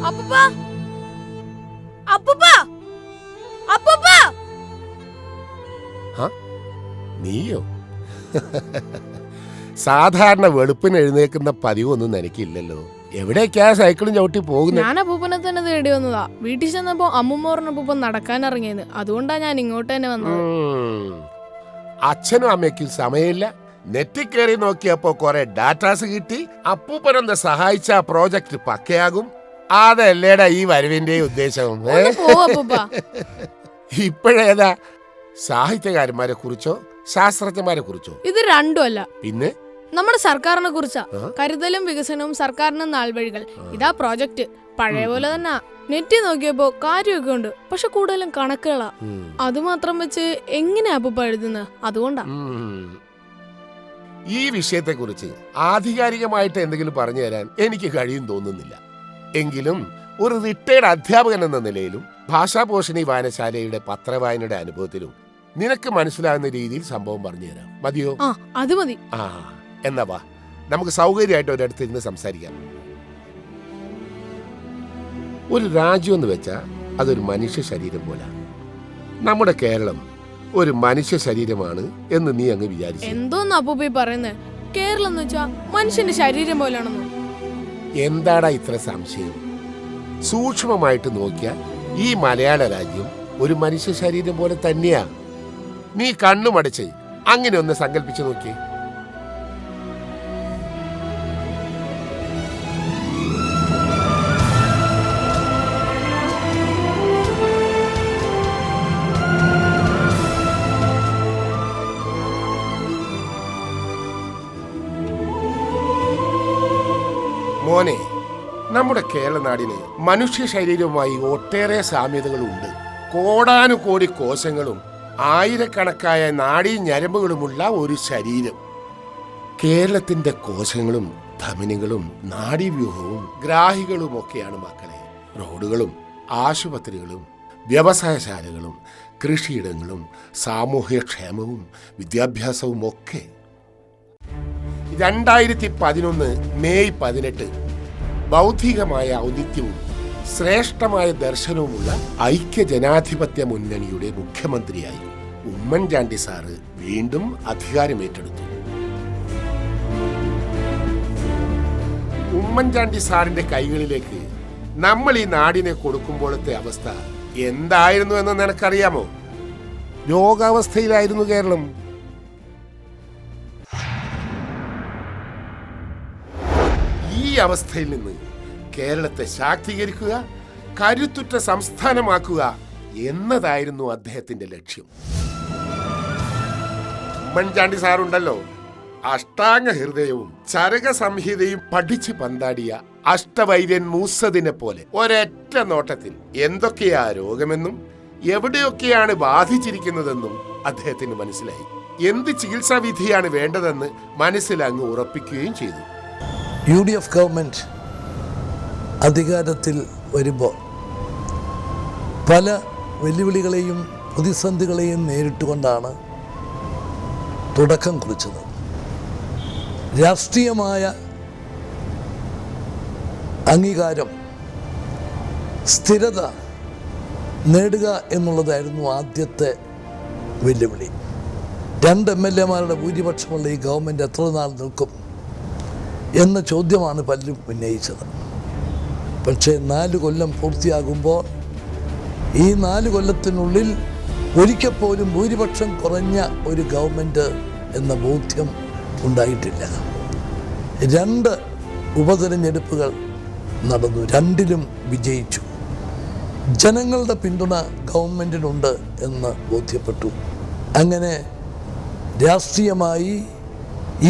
അപ്പൂപ്പാ അപ്പൂപ്പാ അപ്പൂപ്പാ. നീയോ? സാധാരണ വെളുപ്പിന് എഴുന്നേക്കുന്ന പതിവൊന്നും എനിക്കില്ലല്ലോ. എവിടേക്കാ സൈക്കിളും ചവിട്ടി പോകുന്നത്? ഞാൻ അപ്പൂപ്പനെ തന്നെ തേടി വന്നതാ. വീട്ടിൽ ചെന്നപ്പോ അമ്മൂമ്മ പറഞ്ഞപ്പൂപ്പൻ നടക്കാൻ ഇറങ്ങിയത്. അതുകൊണ്ടാ ഞാൻ ഇങ്ങോട്ട് തന്നെ വന്നത്. അച്ഛനും അമ്മയ്ക്കും സമയമില്ല. നെറ്റിൽ കയറി നോക്കിയപ്പോ കുറെ ഡാറ്റാസ് കിട്ടി. അപ്പൂപ്പനൊന്ന് സഹായിച്ച പ്രോജക്ട് പക്കയാകും. അതല്ലേടാ ഈ വരവിന്റെ ഉദ്ദേശം. ഇപ്പോഴേതാ സാഹിത്യകാരന്മാരെ കുറിച്ചോ ശാസ്ത്രജ്ഞന്മാരെ കുറിച്ചോ? ഇത് രണ്ടുമല്ല. പിന്നെ നമ്മുടെ സർക്കാരിനെ കുറിച്ചാ. കരുതലും വികസനവും സർക്കാരിന് നാൾവഴികൾ. ഇതാ പ്രോജക്റ്റ്. പഴയ പോലെ തന്നെ. നെറ്റ് നോക്കിയപ്പോ കാര്യമൊക്കെ ഉണ്ട്, പക്ഷെ കൂടുതലും കണക്കുകളാ. അതുമാത്രം വെച്ച് എങ്ങനെയാ അപ്പൂപ്പ എഴുതുന്നത്? അതുകൊണ്ടാ. ഈ വിഷയത്തെ കുറിച്ച് ആധികാരികമായിട്ട് എന്തെങ്കിലും പറഞ്ഞു തരാൻ എനിക്ക് കഴിയും തോന്നുന്നില്ല. എങ്കിലും ഒരു റിട്ടയർഡ് അധ്യാപകൻ എന്ന നിലയിലും ഭാഷാപോഷണി വായനശാലയുടെ പത്രവായനയുടെ അനുഭവത്തിലും നിനക്ക് മനസ്സിലാകുന്ന രീതിയിൽ സംഭവം പറഞ്ഞു തരാം. മതിയോ? അത് മതി. എന്നാ വാ, നമുക്ക് സൗകര്യമായിട്ട് ഒരിടത്ത് ഇരുന്ന് സംസാരിക്കാം. ഒരു രാജ്യം എന്ന് വെച്ചാൽ അതൊരു മനുഷ്യ ശരീരം പോലെ. നമ്മുടെ കേരളം ഒരു മനുഷ്യ ശരീരമാണ് എന്ന് നീ അങ്ങ് വിചാരിച്ചു. എന്തോന്ന് അപ്പൂപ്പി പറയുന്നേ? കേരളം എന്ന് വെച്ചാ മനുഷ്യന്റെ ശരീരം പോലാണെന്നോ? എന്താടാ ഇത്ര സംശയം? സൂക്ഷ്മമായിട്ട് നോക്കിയാൽ ഈ മലയാള രാജ്യം ഒരു മനുഷ്യ ശരീരം പോലെ തന്നെയാ. നീ കണ്ണുമടച്ച് അങ്ങനെ ഒന്ന് സങ്കല്പിച്ചു നോക്കി. മോനെ, നമ്മുടെ കേരള നാടിന് മനുഷ്യ ശരീരവുമായി ഒട്ടേറെ സാമ്യതകളുണ്ട്. കോടാനുകോടി കോശങ്ങളും ആയിരക്കണക്കായ നാഡീ ഞരമ്പുകളുമുള്ള ഒരു ശരീരം. കേരളത്തിന്റെ കോശങ്ങളും ധമനികളും നാഡീവ്യൂഹവും ഗ്രാഹികളും ഒക്കെയാണ് മക്കളെ. റോഡുകളും ആശുപത്രികളും വ്യവസായശാലകളും കൃഷിയിടങ്ങളും സാമൂഹ്യക്ഷേമവും വിദ്യാഭ്യാസവും ഒക്കെ. 2011 മെയ് 18 ബൗദ്ധികമായ ഔന്നിത്യവും ശ്രേഷ്ഠമായ ദർശനവുമുള്ള ഐക്യജനാധിപത്യ മുന്നണിയുടെ മുഖ്യമന്ത്രിയായി ഉമ്മൻചാണ്ടി സാറ് വീണ്ടും അധികാരമേറ്റെടുത്തു. ഉമ്മൻചാണ്ടി സാറിന്റെ കൈകളിലേക്ക് നമ്മൾ ഈ നാടിനെ കൊടുക്കുമ്പോഴത്തെ അവസ്ഥ എന്തായിരുന്നു എന്ന് നിനക്കറിയാമോ? രോഗാവസ്ഥയിലായിരുന്നു കേരളം. ഈ അവസ്ഥയിൽ നിന്ന് കേരളത്തെ ശാക്തീകരിക്കുക, കരുത്തുറ്റ സംസ്ഥാനമാക്കുക എന്നതായിരുന്നു അദ്ദേഹത്തിന്റെ ലക്ഷ്യം. ഉമ്മൻചാണ്ടി സാറുണ്ടല്ലോ, അഷ്ടാംഗ ഹൃദയവും ചരക സംഹിതയും പഠിച്ച് പന്താടിയ അഷ്ടവൈദ്യൻ മൂസദിനെ പോലെ ഒരൊറ്റ നോട്ടത്തിൽ എന്തൊക്കെയാ രോഗമെന്നും എവിടെയൊക്കെയാണ് ബാധിച്ചിരിക്കുന്നതെന്നും അദ്ദേഹത്തിന് മനസ്സിലായി. എന്ത് ചികിത്സാ വിധിയാണ് വേണ്ടതെന്ന് മനസ്സിലങ്ങ് ഉറപ്പിക്കുകയും ചെയ്തു. UDF ഗവൺമെൻറ് അധികാരത്തിൽ വരുമ്പോൾ പല വെല്ലുവിളികളെയും പ്രതിസന്ധികളെയും നേരിട്ടുകൊണ്ടാണ് തുടക്കം കുറിച്ചത്. രാഷ്ട്രീയമായ അംഗീകാരം, സ്ഥിരത നേടുക എന്നുള്ളതായിരുന്നു ആദ്യത്തെ വെല്ലുവിളി. 2 MLA-മാരുടെ ഭൂരിപക്ഷമുള്ള ഈ ഗവൺമെൻറ് എത്ര നാൾ നിൽക്കും എന്ന ചോദ്യമാണ് പലരും ഉന്നയിച്ചത്. പക്ഷേ 4 കൊല്ലം പൂർത്തിയാകുമ്പോൾ ഈ 4 കൊല്ലത്തിനുള്ളിൽ ഒരിക്കൽ പോലും ഭൂരിപക്ഷം കുറഞ്ഞ ഒരു ഗവൺമെൻറ് എന്ന ബോധ്യം ഉണ്ടായിട്ടില്ല. 2 ഉപതെരഞ്ഞെടുപ്പുകൾ നടന്നു, 2ലും വിജയിച്ചു. ജനങ്ങളുടെ പിന്തുണ ഗവൺമെൻറ്റിനുണ്ട് എന്ന് ബോധ്യപ്പെട്ടു. അങ്ങനെ രാഷ്ട്രീയമായി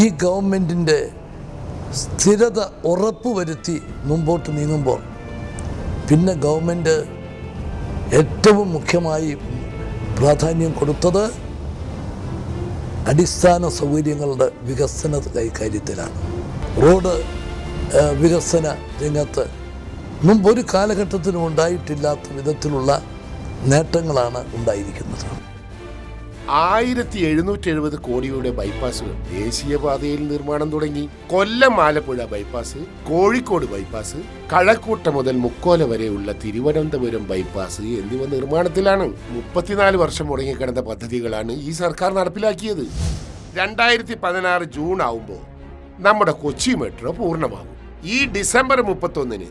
ഈ ഗവൺമെൻറ്റിൻ്റെ സ്ഥിരത ഉറപ്പുവരുത്തി മുമ്പോട്ട് നീങ്ങുമ്പോൾ പിന്നെ ഗവൺമെൻറ് ഏറ്റവും മുഖ്യമായി പ്രാധാന്യം കൊടുത്തത് അടിസ്ഥാന സൗകര്യങ്ങളുടെ വികസന കാര്യത്തിലാണ്. റോഡ് വികസന രംഗത്ത് മുമ്പൊരു കാലഘട്ടത്തിലും ഉണ്ടായിട്ടില്ലാത്ത വിധത്തിലുള്ള നേട്ടങ്ങളാണ് ഉണ്ടായിരിക്കുന്നത്. 1770 കോടിയുടെ ബൈപ്പാസുകൾ ദേശീയപാതയിൽ നിർമ്മാണം തുടങ്ങി. കൊല്ലം ആലപ്പുഴ ബൈപ്പാസ്, കോഴിക്കോട് ബൈപ്പാസ്, കഴക്കൂട്ടം മുതൽ മുക്കോല വരെയുള്ള തിരുവനന്തപുരം ബൈപ്പാസ് എന്നിവ നിർമ്മാണത്തിലാണ്. 34 വർഷം മുടങ്ങിക്കിടന്ന പദ്ധതികളാണ് ഈ സർക്കാർ നടപ്പിലാക്കിയത്. 2016 ജൂൺ ആവുമ്പോൾ നമ്മുടെ കൊച്ചി മെട്രോ പൂർണ്ണമാകും. ഈ ഡിസംബർ 31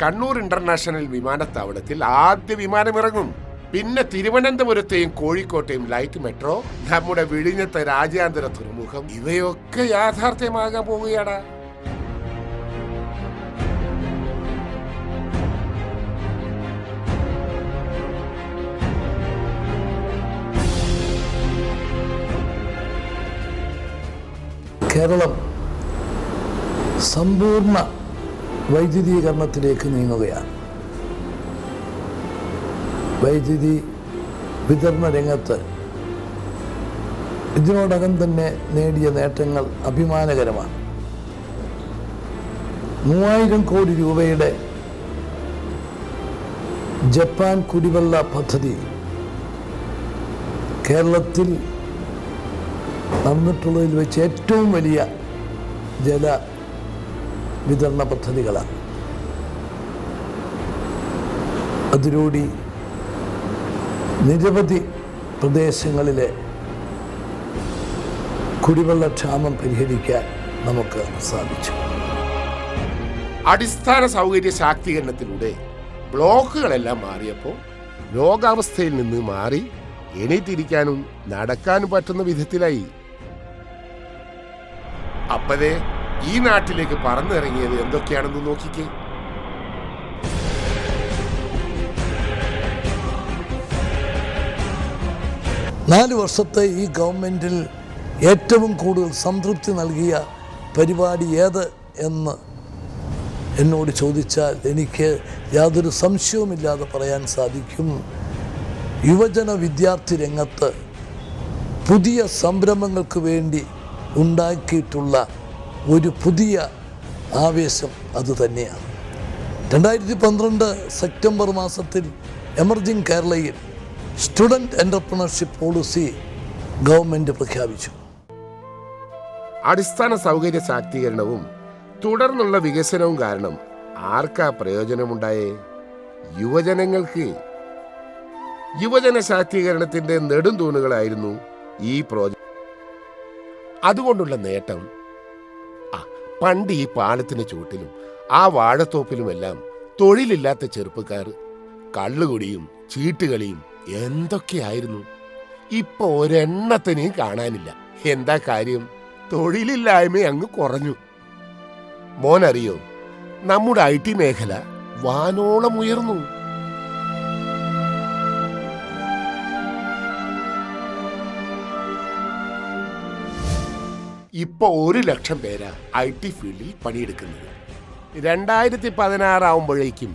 കണ്ണൂർ ഇന്റർനാഷണൽ വിമാനത്താവളത്തിൽ ആദ്യ വിമാനമിറങ്ങും. പിന്നെ തിരുവനന്തപുരത്തെയും കോഴിക്കോട്ടെയും ലൈറ്റ് മെട്രോ, നമ്മുടെ വിഴിഞ്ഞത്തെ രാജ്യാന്തര തുറമുഖം, ഇവയൊക്കെ യാഥാർത്ഥ്യമാകാൻ പോവുകയാണ്. കേരളം സമ്പൂർണ്ണ വൈദ്യുതീകരണത്തിലേക്ക് നീങ്ങുകയാണ്. വൈദ്യുതി വിതരണ രംഗത്ത് ഇതിനോടകം തന്നെ നേടിയ നേട്ടങ്ങൾ അഭിമാനകരമാണ്. 3000 കോടി രൂപയുടെ ജപ്പാൻ കുടിവെള്ള പദ്ധതി കേരളത്തിൽ നടന്നിട്ടുള്ളതിൽ വെച്ച് ഏറ്റവും വലിയ ജല വിതരണ പദ്ധതികളാണ്. അതിലൂടെ നിരവധി പ്രദേശങ്ങളിലെ കുടിവെള്ളക്ഷാമം പരിഹരിക്കാൻ നമുക്ക് സാധിച്ചു. അടിസ്ഥാന സൗകര്യ ശാക്തീകരണത്തിലൂടെ ബ്ലോക്കുകളെല്ലാം മാറിയപ്പോൾ രോഗാവസ്ഥയിൽ നിന്ന് മാറി എണീറ്റിരിക്കാനും നടക്കാനും പറ്റുന്ന വിധത്തിലായി. അപ്പതേ ഈ നാട്ടിലേക്ക് പറന്നിറങ്ങിയത് എന്തൊക്കെയാണെന്ന് നോക്കിക്കേ. നാല് വർഷത്തെ ഈ ഗവൺമെൻറ്റിൽ ഏറ്റവും കൂടുതൽ സംതൃപ്തി നൽകിയ പരിപാടി ഏത് എന്ന് എന്നോട് ചോദിച്ചാൽ എനിക്ക് യാതൊരു സംശയവുമില്ലാതെ പറയാൻ സാധിക്കും. യുവജന വിദ്യാർത്ഥി രംഗത്ത് പുതിയ സംരംഭങ്ങൾക്ക് വേണ്ടി ഉണ്ടാക്കിയിട്ടുള്ള ഒരു പുതിയ ആവേശം അതുതന്നെയാണ്. 2012 സെപ്റ്റംബർ മാസത്തിൽ എമർജിംഗ് കേരളയിൽ സ്റ്റുഡൻറ് എൻ്റർപ്രണർഷിപ്പ് പോളിസി ഗവൺമെൻറ് പ്രഖ്യാപിച്ചു. അടിസ്ഥാന സൗകര്യ ശാക്തീകരണവും തുടർന്നുള്ള വികസനവും കാരണം ആർക്കാ പ്രയോജനമുണ്ടായേ? യുവജനങ്ങൾക്ക്. യുവജന ശാക്തീകരണത്തിന്റെ നെടുംതൂണുകളായിരുന്നു ഈ പ്രോജക്റ്റ്. അതുകൊണ്ടുള്ള നേട്ടം, പണ്ട് ഈ പാലത്തിന് ചുവട്ടിലും ആ വാഴത്തോപ്പിലുമെല്ലാം തൊഴിലില്ലാത്ത ചെറുപ്പക്കാർ കള്ളുകുടിയും ചീട്ടുകളിയും എന്തൊക്കെയായിരുന്നു. ഇപ്പൊ ഒരെണ്ണത്തിനെയും കാണാനില്ല. എന്താ കാര്യം? തൊഴിലില്ലായ്മ അങ്ങ് കുറഞ്ഞു. മോനറിയോ, നമ്മുടെ IT മേഖല വാനോളം ഉയർന്നു. ഇപ്പൊ 1 ലക്ഷം പേരാ IT ഫീൽഡിൽ പണിയെടുക്കുന്നത്. 2016 ആവുമ്പോഴേക്കും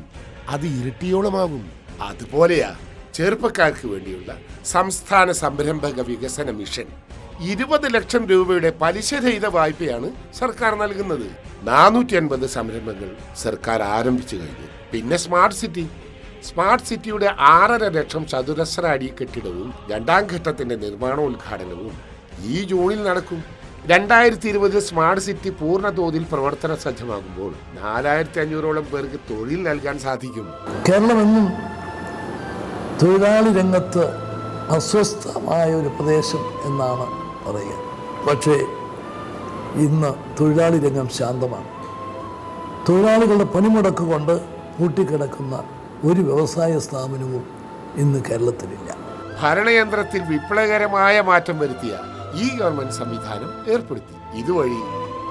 അത് ഇരട്ടിയോളമാകും. അതുപോലെയാ ചെറുപ്പക്കാർക്ക് വേണ്ടിയുള്ള സംസ്ഥാന സംരംഭക വികസന മിഷൻ. 20 ലക്ഷം രൂപയുടെ പലിശരഹിത വായ്പയാണ് സർക്കാർ നൽകുന്നത്. 450 സംരംഭങ്ങൾ സർക്കാർ ആരംഭിച്ചു കഴിഞ്ഞു. പിന്നെ സ്മാർട്ട് സിറ്റിയുടെ 6.5 ലക്ഷം ചതുരശ്ര അടി കെട്ടിടവും 2ാം ഘട്ടത്തിന്റെ നിർമ്മാണോദ്ഘാടനവും ഈ ജൂണിൽ നടക്കും. 2020 സ്മാർട്ട് സിറ്റി പൂർണ്ണ തോതിൽ പ്രവർത്തന സജ്ജമാകുമ്പോൾ 4500ഓളം പേർക്ക് തൊഴിൽ നൽകാൻ സാധിക്കും. കേരളമെന്നും തൊഴിലാളി രംഗത്ത് അസ്വസ്ഥമായ ഒരു പ്രദേശം എന്നാണ് പറയുക. പക്ഷേ ഇന്ന് തൊഴിലാളി രംഗം ശാന്തമാണ്. തൊഴിലാളികളുടെ പണിമുടക്ക് കൊണ്ട് പൂട്ടിക്കിടക്കുന്ന ഒരു വ്യവസായ സ്ഥാപനവും ഇന്ന് കേരളത്തിലില്ല. ഭരണയന്ത്രത്തിൽ വിപ്ലവകരമായ മാറ്റം വരുത്തിയ ഈ ഗവൺമെന്റ് സംവിധാനം ഏർപ്പെടുത്തി. ഇതുവഴി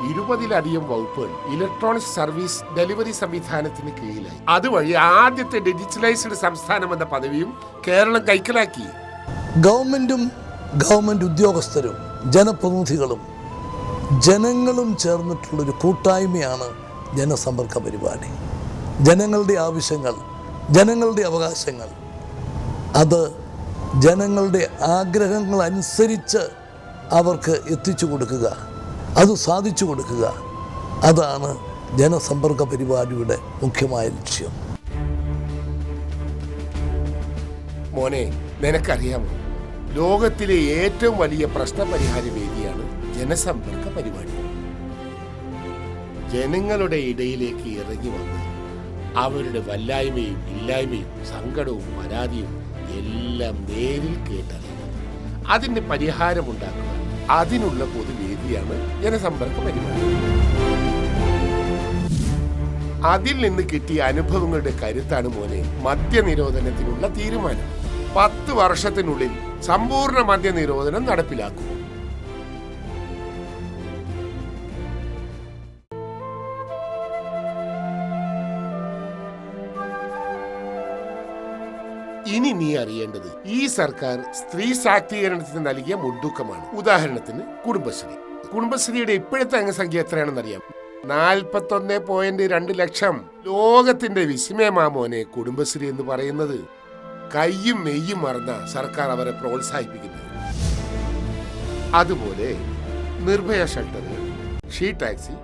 20ലധികം വകുപ്പുകൾ ഇലക്ട്രോണിക് സർവീസ് ഡെലിവറി സംവിധാനത്തിന് കീഴിലായി. അതുവഴി ആദ്യത്തെ ഡിജിറ്റലൈസ്ഡ് സംസ്ഥാനം എന്ന പദവിയും കേരളം കൈക്കലാക്കി. ഗവൺമെൻറ്റും ഗവൺമെൻറ് ഉദ്യോഗസ്ഥരും ജനപ്രതിനിധികളും ജനങ്ങളും ചേർന്നിട്ടുള്ളൊരു കൂട്ടായ്മയാണ് ജനസമ്പർക്ക പരിപാടി. ജനങ്ങളുടെ ആവശ്യങ്ങൾ, ജനങ്ങളുടെ അവകാശങ്ങൾ, അത് ജനങ്ങളുടെ ആഗ്രഹങ്ങൾ അനുസരിച്ച് അവർക്ക് എത്തിച്ചു കൊടുക്കുക, അത് സാധിച്ചു കൊടുക്കുക, അതാണ് ജനസമ്പർക്ക പരിപാടിയുടെ മുഖ്യമായ ലക്ഷ്യം. മോനെ, നിനക്കറിയാമോ, ലോകത്തിലെ ഏറ്റവും വലിയ പ്രശ്നപരിഹാര വേദിയാണ് ജനസമ്പർക്ക പരിപാടി. ജനങ്ങളുടെ ഇടയിലേക്ക് ഇറങ്ങി വന്ന് അവരുടെ വല്ലായ്മയും ഇല്ലായ്മയും സങ്കടവും പരാതിയും എല്ലാം നേരിൽ കേട്ടറിയുക, അതിന് പരിഹാരമുണ്ടാക്കുക, അതിനുള്ള പൊതുവേദിയാണ് ജനസമ്പർക്ക പരിപാടി. അതിൽ നിന്ന് കിട്ടിയ അനുഭവങ്ങളുടെ കരുത്താണ് മോനെ മദ്യനിരോധനത്തിനുള്ള തീരുമാനം. 10 വർഷത്തിനുള്ളിൽ സമ്പൂർണ്ണ മദ്യനിരോധനം നടപ്പിലാക്കും. ഇനി നീ അറിയേണ്ടത് ഈ സർക്കാർ സ്ത്രീ ശാക്തീകരണത്തിന് നൽകിയ മുൻതൂക്കമാണ്. ഉദാഹരണത്തിന് കുടുംബശ്രീയുടെ ഇപ്പോഴത്തെ അംഗസംഖ്യ എത്രയാണെന്ന് അറിയാം? 41.2 ലക്ഷം. ലോകത്തിന്റെ വിസ്മയമാമോനെ കുടുംബശ്രീ എന്ന് പറയുന്നത്. കയ്യും മെയ്യും മറന്ന സർക്കാർ അവരെ പ്രോത്സാഹിപ്പിക്കുന്നത്. അതുപോലെ നിർഭയ ഷെൽട്ടറുകൾ, ഷീ ടാക്സി,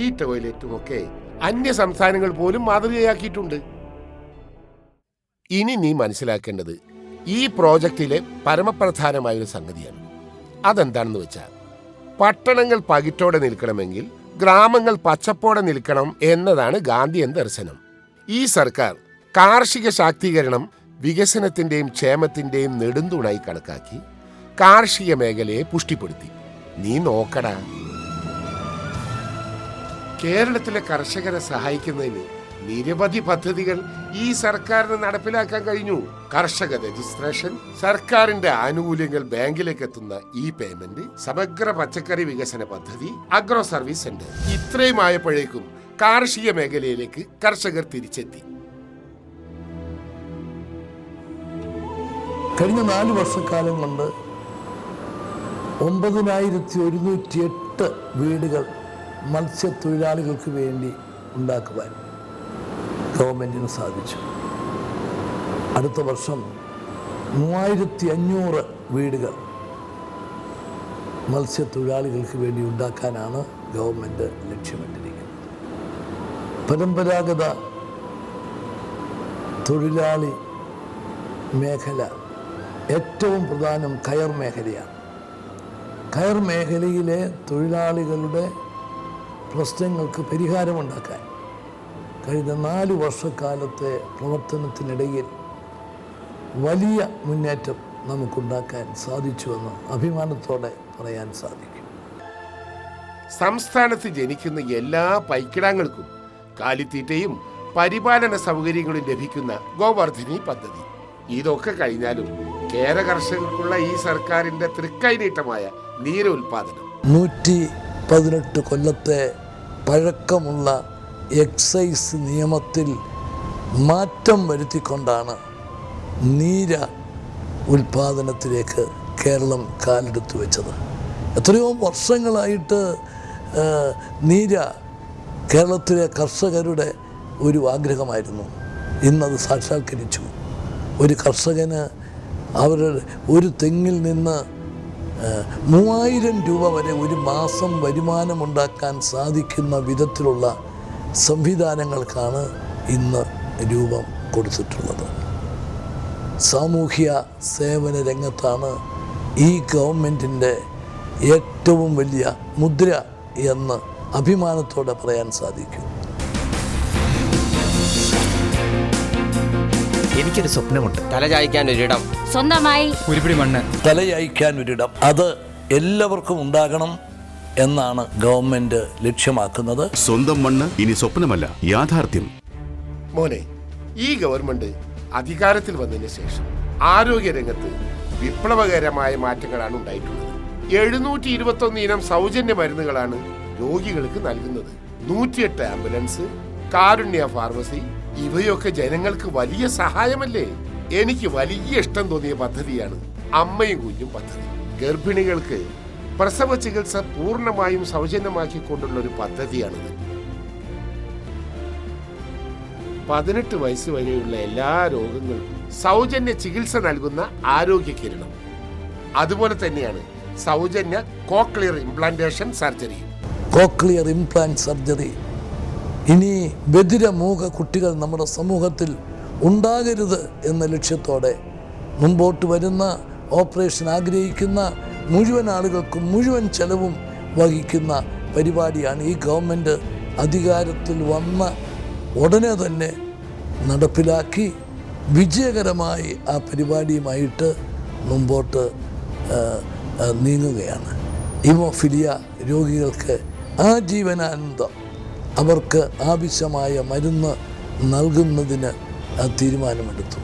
ഈ ടോയ്ലറ്റും ഒക്കെ അന്യ സംസ്ഥാനങ്ങൾ പോലും മാതൃകയാക്കിയിട്ടുണ്ട്. ഇനി നീ മനസ്സിലാക്കേണ്ടത് ഈ പ്രോജക്റ്റിലെ പരമപ്രധാനമായൊരു സംഗതിയാണ്. അതെന്താണെന്ന് വെച്ചാൽ, പട്ടണങ്ങൾ പകിട്ടോടെ നിൽക്കണമെങ്കിൽ ഗ്രാമങ്ങൾ പച്ചപ്പോടെ നിൽക്കണം എന്നതാണ് ഗാന്ധിയൻ ദർശനം. ഈ സർക്കാർ കാർഷിക ശാക്തീകരണം വികസനത്തിന്റെയും ക്ഷേമത്തിന്റെയും നെടുന്തൂണായി കണക്കാക്കി കാർഷിക മേഖലയെ പുഷ്ടിപ്പെടുത്തി. നീ നോക്കടാ, കേരളത്തിലെ കർഷകരെ സഹായിക്കുന്നതിന് നിരവധി പദ്ധതികൾ ഈ സർക്കാരിന് നടപ്പിലാക്കാൻ കഴിഞ്ഞു. കർഷക രജിസ്ട്രേഷൻ, സർക്കാരിന്റെ ആനുകൂല്യങ്ങൾ ബാങ്കിലേക്ക് എത്തുന്ന ഇ പേയ്മെന്റ്, സമഗ്ര പച്ചക്കറി വികസന പദ്ധതി, അഗ്രോ സർവീസ് സെന്റർ. ഇത്രയുമായപ്പോഴേക്കും കാർഷിക മേഖലയിലേക്ക് കർഷകർ തിരിച്ചെത്തി. കഴിഞ്ഞ 4 വർഷക്കാലം കൊണ്ട് 9108 വീടുകൾ മത്സ്യത്തൊഴിലാളികൾക്ക് വേണ്ടി ഉണ്ടാക്കുവാൻ ഗവൺമെൻറ്റിന് സാധിച്ചു. അടുത്ത വർഷം 3500 വീടുകൾ മത്സ്യത്തൊഴിലാളികൾക്ക് വേണ്ടി ഉണ്ടാക്കാനാണ് ഗവൺമെൻറ് ലക്ഷ്യമിട്ടിരിക്കുന്നത്. പരമ്പരാഗത തൊഴിലാളി മേഖല ഏറ്റവും പ്രധാനം കയർ മേഖലയാണ്. കയർ മേഖലയിലെ തൊഴിലാളികളുടെ പ്രശ്നങ്ങൾക്ക് പരിഹാരമുണ്ടാക്കാൻ കഴിഞ്ഞ 4 വർഷക്കാലത്തെ പ്രവർത്തനത്തിനിടയിൽ വലിയ മുന്നേറ്റം നമുക്കുണ്ടാക്കാൻ സാധിച്ചുവെന്ന് അഭിമാനത്തോടെ പറയാൻ സാധിക്കും. സംസ്ഥാനത്ത് ജനിക്കുന്ന എല്ലാ പൈക്കിടാങ്ങൾക്കും കാലിത്തീറ്റയും പരിപാലന സൗകര്യങ്ങളും ലഭിക്കുന്ന ഗോവർദ്ധനി പദ്ധതി. ഇതൊക്കെ കഴിഞ്ഞാലും കേര കർഷകർക്കുള്ള ഈ സർക്കാരിന്റെ തൃക്കൈനീട്ടമായ നീരുൽപാദനം 118 കൊല്ലത്തെ പഴക്കമുള്ള എക്സൈസ് നിയമത്തിൽ മാറ്റം വരുത്തിക്കൊണ്ടാണ് നീര ഉൽപാദനത്തിലേക്ക് കേരളം കാലെടുത്തു വെച്ചത്. എത്രയോ വർഷങ്ങളായിട്ട് നീര കേരളത്തിലെ കർഷകരുടെ ഒരു ആഗ്രഹമായിരുന്നു. ഇന്നത് സാക്ഷാത്കരിച്ചു. ഒരു കർഷകന് അവരുടെ ഒരു തെങ്ങിൽ നിന്ന് 3000 രൂപ വരെ ഒരു മാസം വരുമാനമുണ്ടാക്കാൻ സാധിക്കുന്ന വിധത്തിലുള്ള സംവിധാനങ്ങൾക്കാണ് ഇന്ന് രൂപം കൊടുത്തിട്ടുള്ളത്. സാമൂഹ്യ സേവന രംഗത്താണ് ഈ ഗവൺമെൻറ്റിൻ്റെ ഏറ്റവും വലിയ മുദ്ര എന്ന് അഭിമാനത്തോടെ പറയാൻ സാധിക്കും. എനിക്കൊരു സ്വപ്നമുണ്ട്. തലചായ്ക്കാൻ ഒരിടം, സ്വന്തമായി ഒരുപിടി മണ്ണ്. തലചായ്ക്കാൻ ഒരിടം, അത് എല്ലാവർക്കും ഉണ്ടാകണം എന്നാണ് ഗവൺമെന്റ് ലക്ഷ്യമാക്കുന്നത്. സ്വന്തം മണ്ണ് ഇനി സ്വപ്നമല്ല, യാഥാർത്ഥ്യം. മോനെ, ഈ ഗവൺമെന്റ് അധികാരത്തിൽ വന്നതിന് ശേഷം ആരോഗ്യരംഗത്ത് വിപ്ലവകരമായ മാറ്റങ്ങളാണ് ഉണ്ടായിട്ടുള്ളത്. 721 ഇനം സൗജന്യ മരുന്നുകളാണ് രോഗികൾക്ക് നൽകുന്നത്. 108 ആംബുലൻസ്, കാരുണ്യ ഫാർമസി, ഇവയൊക്കെ ജനങ്ങൾക്ക് വലിയ സഹായമല്ലേ? എനിക്ക് വലിയ ഇഷ്ടം തോന്നിയ പദ്ധതിയാണ് അമ്മയും കുഞ്ഞും പദ്ധതി. ഗർഭിണികൾക്ക് പ്രസവ ചികിത്സ പൂർണ്ണമായും സൗജന്യമാക്കിക്കൊണ്ടുള്ള ഒരു പദ്ധതിയാണിത്. 18 വയസ്സ് വരെയുള്ള എല്ലാ രോഗങ്ങൾക്കും സൗജന്യ ചികിത്സ നൽകുന്ന ആരോഗ്യ കിരണം. അതുപോലെ തന്നെയാണ് സൗജന്യ cochlear implantation surgery. Cochlear implant surgery ഇനി ബധിരമൂക കുട്ടികൾ നമ്മുടെ സമൂഹത്തിൽ ഉണ്ടാകരുത് എന്ന ലക്ഷ്യത്തോടെ മുമ്പോട്ട് വരുന്ന ഓപ്പറേഷൻ ആഗ്രഹിക്കുന്ന മുഴുവൻ ആളുകൾക്കും മുഴുവൻ ചെലവും വഹിക്കുന്ന പരിപാടിയാണ് ഈ ഗവൺമെൻറ് അധികാരത്തിൽ വന്ന ഉടനെ തന്നെ നടപ്പിലാക്കി വിജയകരമായി ആ പരിപാടിയുമായിട്ട് മുമ്പോട്ട് നീങ്ങുകയാണ്. ഹീമോഫിലിയ രോഗികൾക്ക് ആജീവനാനന്തം അവർക്ക് ആവശ്യമായ മരുന്ന് നൽകുന്നതിന് തീരുമാനമെടുത്തു.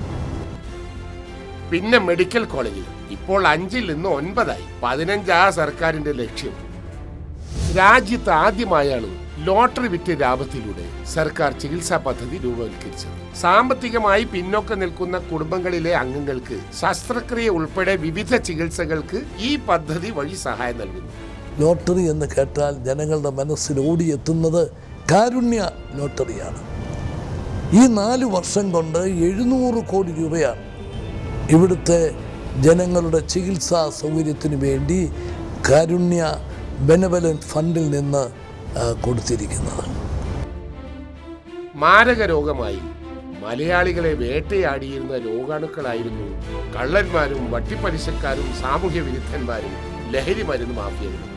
പിന്നെ മെഡിക്കൽ കോളേജിൽ ഇപ്പോൾ 5-ൽ നിന്ന് 9 15 സർക്കാരിന്റെ ലക്ഷ്യം. രാജ്യത്ത് ആദ്യമായാണ് ലോട്ടറി വിറ്റ് ലാഭത്തിലൂടെ സർക്കാർ ചികിത്സാ പദ്ധതി രൂപവൽക്കരിച്ചത്. സാമ്പത്തികമായി പിന്നോക്കം നിൽക്കുന്ന കുടുംബങ്ങളിലെ അംഗങ്ങൾക്ക് ശസ്ത്രക്രിയ ഉൾപ്പെടെ വിവിധ ചികിത്സകൾക്ക് ഈ പദ്ധതി വഴി സഹായം നൽകുന്നു. ലോട്ടറി എന്ന് കേട്ടാൽ ജനങ്ങളുടെ മനസ്സിൽ ഓടിയെത്തുന്നത് കാരുണ്യ ലോട്ടറിയാണ്. ഈ 4 വർഷം കൊണ്ട് 700 കോടി രൂപയാണ് ഇവിടുത്തെ ജനങ്ങളുടെ ചികിത്സാ സൗകര്യത്തിന് വേണ്ടി കാരുണ്യ ബെനവലന്റ് ഫണ്ടിൽ നിന്ന് കൊടുത്തിരിക്കുന്നത്. മാരക രോഗമായി മലയാളികളെ വേട്ടയാടിയിരുന്ന രോഗാണുക്കളായിരുന്നു കള്ളന്മാരും വട്ടിപ്പലിശക്കാരും സാമൂഹ്യ വിരുദ്ധന്മാരും ലഹരി മരുന്ന് മാഫിയകളും.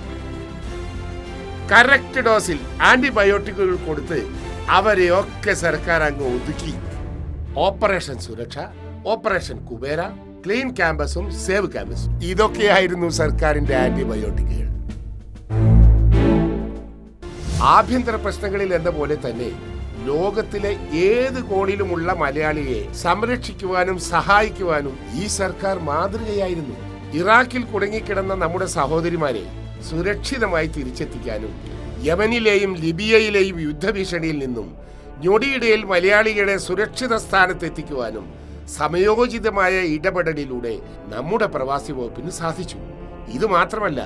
കറക്റ്റ് ഡോസിൽ ആന്റിബയോട്ടിക്കുകൾ കൊടുത്ത് അവരെയൊക്കെ സർക്കാർ അങ്ങ് ഒതുക്കി. ഓപ്പറേഷൻ സുരക്ഷ, ഓപ്പറേഷൻ കുബേര, ക്ലീൻ ക്യാമ്പസും സേവ് ക്യാമ്പസും ഇതൊക്കെയായിരുന്നു സർക്കാരിന്റെ ആന്റിബയോട്ടിക്കുകൾ. ആഭ്യന്തര പ്രശ്നങ്ങളിൽ എന്ന പോലെ തന്നെ ലോകത്തിലെ ഏത് കോണിലുമുള്ള മലയാളിയെ സംരക്ഷിക്കുവാനും സഹായിക്കുവാനും ഈ സർക്കാർ മാതൃകയായിരുന്നു. ഇറാഖിൽ കുടുങ്ങിക്കിടന്ന നമ്മുടെ സഹോദരിമാരെ സുരക്ഷിതമായി തിരിച്ചെത്തിക്കാനും യമനിലെയും ലിബിയയിലെയും യുദ്ധഭീഷണിയിൽ നിന്നും ഞൊടിയിടയിൽ മലയാളികളെ സുരക്ഷിത സ്ഥാനത്തെത്തിക്കുവാനും സമയോചിതമായ ഇടപെടലിലൂടെ നമ്മുടെ പ്രവാസി വകുപ്പിന് സാധിച്ചു. ഇതുമാത്രമല്ല,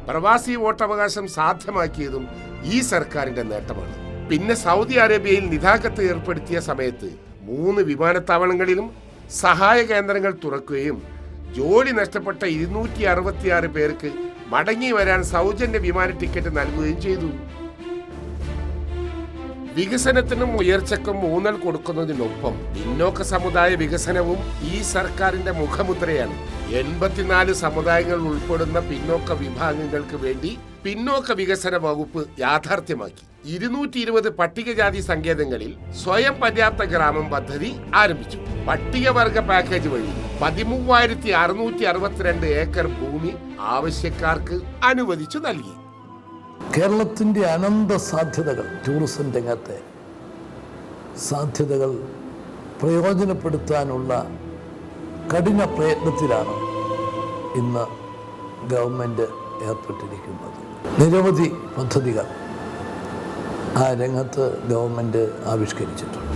പ്രവാസി വോട്ടവകാശം സാധ്യമാക്കിയതും ഈ സർക്കാരിന്റെ നേട്ടമാണ്. പിന്നെ സൗദി അറേബ്യയിൽ നിതാഖത്ത് ഏർപ്പെടുത്തിയ സമയത്ത് 3 വിമാനത്താവളങ്ങളിലും സഹായ കേന്ദ്രങ്ങൾ തുറക്കുകയും ജോലി നഷ്ടപ്പെട്ട 266 പേർക്ക് മടങ്ങി വരാൻ സൗജന്യ വിമാന ടിക്കറ്റ് നൽകുകയും ചെയ്തു. വികസനത്തിനും ഉയർച്ചയ്ക്കും ഊന്നൽ കൊടുക്കുന്നതിനൊപ്പം പിന്നോക്ക സമുദായ വികസനവും ഈ സർക്കാരിന്റെ മുഖമുദ്രയാണ്. 84 സമുദായങ്ങൾ ഉൾപ്പെടുന്ന പിന്നോക്ക വിഭാഗങ്ങൾക്ക് വേണ്ടി പിന്നോക്ക വികസന വകുപ്പ് യാഥാർത്ഥ്യമാക്കി. 220 പട്ടികജാതി സങ്കേതങ്ങളിൽ സ്വയം പര്യാപ്ത ഗ്രാമം പദ്ധതി ആരംഭിച്ചു. പട്ടികവർഗ പാക്കേജ് വഴി 13,662 ഏക്കർ ഭൂമി ആവശ്യക്കാർക്ക് അനുവദിച്ചു നൽകി. കേരളത്തിൻ്റെ അനന്ത സാധ്യതകൾ, ടൂറിസം രംഗത്തെ സാധ്യതകൾ പ്രയോജനപ്പെടുത്താനുള്ള കഠിന പ്രയത്നത്തിലാണ് ഇന്ന് ഗവൺമെൻറ് ഏർപ്പെട്ടിരിക്കുന്നത്. നിരവധി പദ്ധതികൾ ആ രംഗത്ത് ഗവൺമെൻറ് ആവിഷ്കരിച്ചിട്ടുണ്ട്.